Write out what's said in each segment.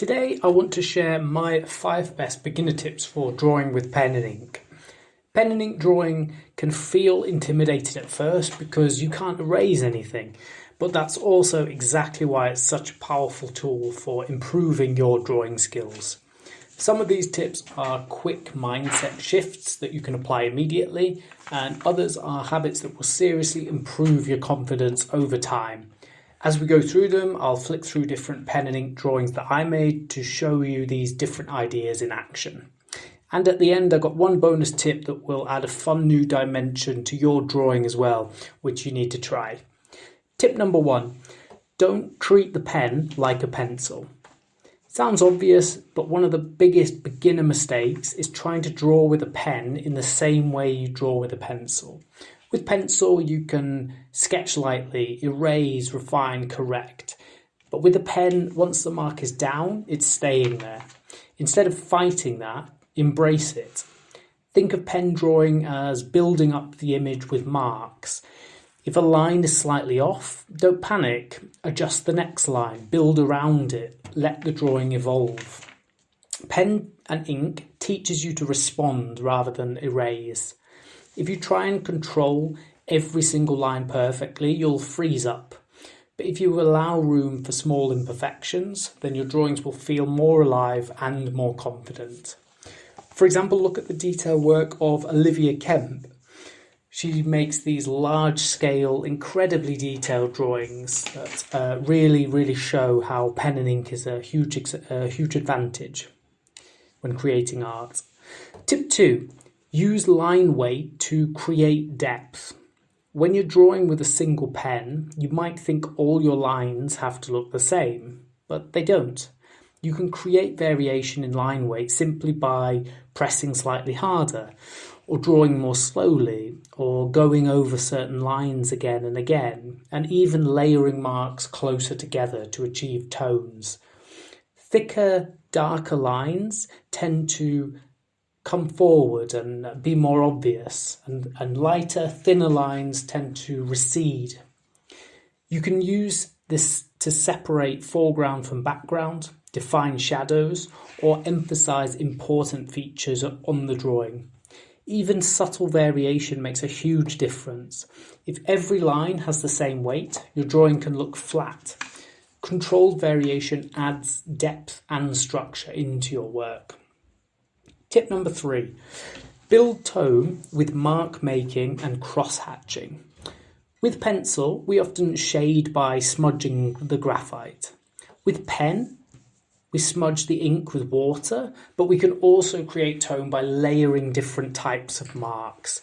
Today I want to share my 5 best beginner tips for drawing with pen and ink. Pen and ink drawing can feel intimidating at first because you can't erase anything, but that's also exactly why it's such a powerful tool for improving your drawing skills. Some of these tips are quick mindset shifts that you can apply immediately, and others are habits that will seriously improve your confidence over time. As we go through them, I'll flick through different pen and ink drawings that I made to show you these different ideas in action. And at the end, I've got one bonus tip that will add a fun new dimension to your drawing as well, which you need to try. Tip number 1, don't treat the pen like a pencil. Sounds obvious, but one of the biggest beginner mistakes is trying to draw with a pen in the same way you draw with a pencil. With pencil, you can sketch lightly, erase, refine, correct. But with a pen, once the mark is down, it's staying there. Instead of fighting that, embrace it. Think of pen drawing as building up the image with marks. If a line is slightly off, don't panic. Adjust the next line, build around it, let the drawing evolve. Pen and ink teaches you to respond rather than erase. If you try and control every single line perfectly, you'll freeze up. But if you allow room for small imperfections, then your drawings will feel more alive and more confident. For example, look at the detail work of Olivia Kemp. She makes these large-scale, incredibly detailed drawings that really show how pen and ink is a huge advantage when creating art. Tip 2. Use line weight to create depth. When you're drawing with a single pen, you might think all your lines have to look the same, but they don't. You can create variation in line weight simply by pressing slightly harder, or drawing more slowly, or going over certain lines again and again, and even layering marks closer together to achieve tones. Thicker, darker lines tend to come forward and be more obvious, and lighter, thinner lines tend to recede. You can use this to separate foreground from background, define shadows, or emphasize important features on the drawing. Even subtle variation makes a huge difference. If every line has the same weight, your drawing can look flat. Controlled variation adds depth and structure into your work. Tip number 3, build tone with mark making and cross-hatching. With pencil, we often shade by smudging the graphite. With pen, we smudge the ink with water, but we can also create tone by layering different types of marks.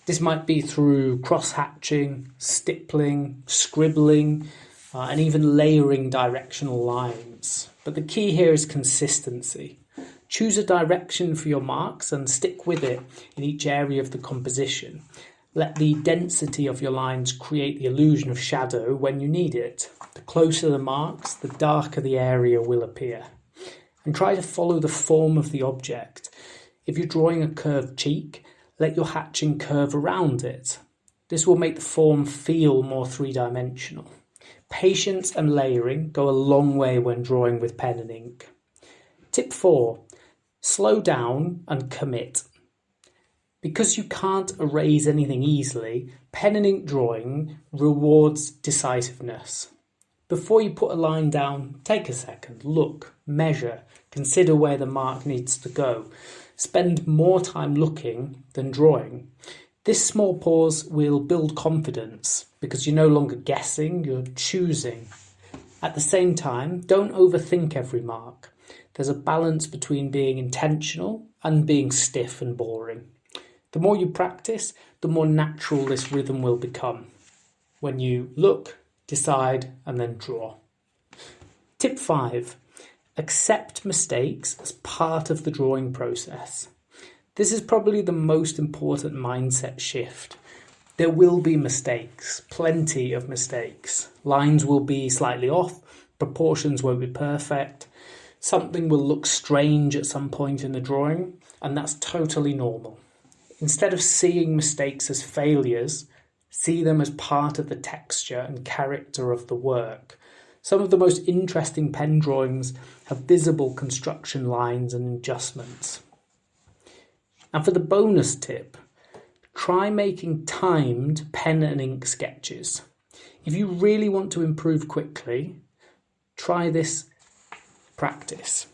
This might be through cross-hatching, stippling, scribbling, and even layering directional lines. But the key here is consistency. Choose a direction for your marks and stick with it in each area of the composition. Let the density of your lines create the illusion of shadow when you need it. The closer the marks, the darker the area will appear. And try to follow the form of the object. If you're drawing a curved cheek, let your hatching curve around it. This will make the form feel more three-dimensional. Patience and layering go a long way when drawing with pen and ink. Tip 4. Slow down and commit. Because you can't erase anything easily, pen and ink drawing rewards decisiveness. Before you put a line down, take a second, look, measure, consider where the mark needs to go. Spend more time looking than drawing. This small pause will build confidence because you're no longer guessing, you're choosing. At the same time, don't overthink every mark. There's a balance between being intentional and being stiff and boring. The more you practice, the more natural this rhythm will become. When you look, decide, and then draw. Tip 5. Accept mistakes as part of the drawing process. This is probably the most important mindset shift. There will be mistakes, plenty of mistakes. Lines will be slightly off, proportions won't be perfect. Something will look strange at some point in the drawing, and that's totally normal. Instead of seeing mistakes as failures, see them as part of the texture and character of the work. Some of the most interesting pen drawings have visible construction lines and adjustments. And for the bonus tip, try making timed pen and ink sketches. If you really want to improve quickly, try this practice.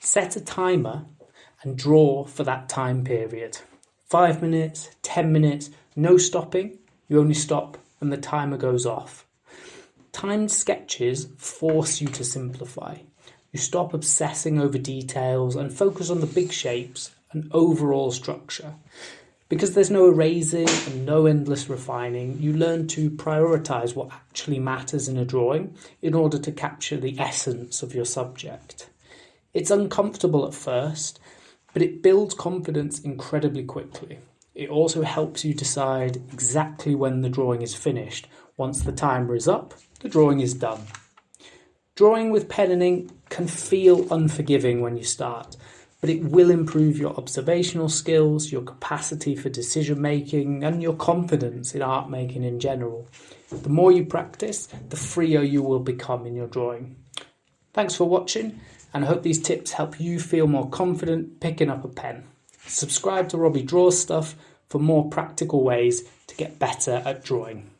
Set a timer and draw for that time period. 5 minutes, 10 minutes, no stopping. You only stop when the timer goes off. Timed sketches force you to simplify. You stop obsessing over details and focus on the big shapes and overall structure. Because there's no erasing and no endless refining, you learn to prioritise what actually matters in a drawing in order to capture the essence of your subject. It's uncomfortable at first, but it builds confidence incredibly quickly. It also helps you decide exactly when the drawing is finished. Once the timer is up, the drawing is done. Drawing with pen and ink can feel unforgiving when you start, but it will improve your observational skills, your capacity for decision making, and your confidence in art making in general. The more you practice, the freer you will become in your drawing. Thanks for watching, and I hope these tips help you feel more confident picking up a pen. Subscribe to Robbie Draws Stuff for more practical ways to get better at drawing.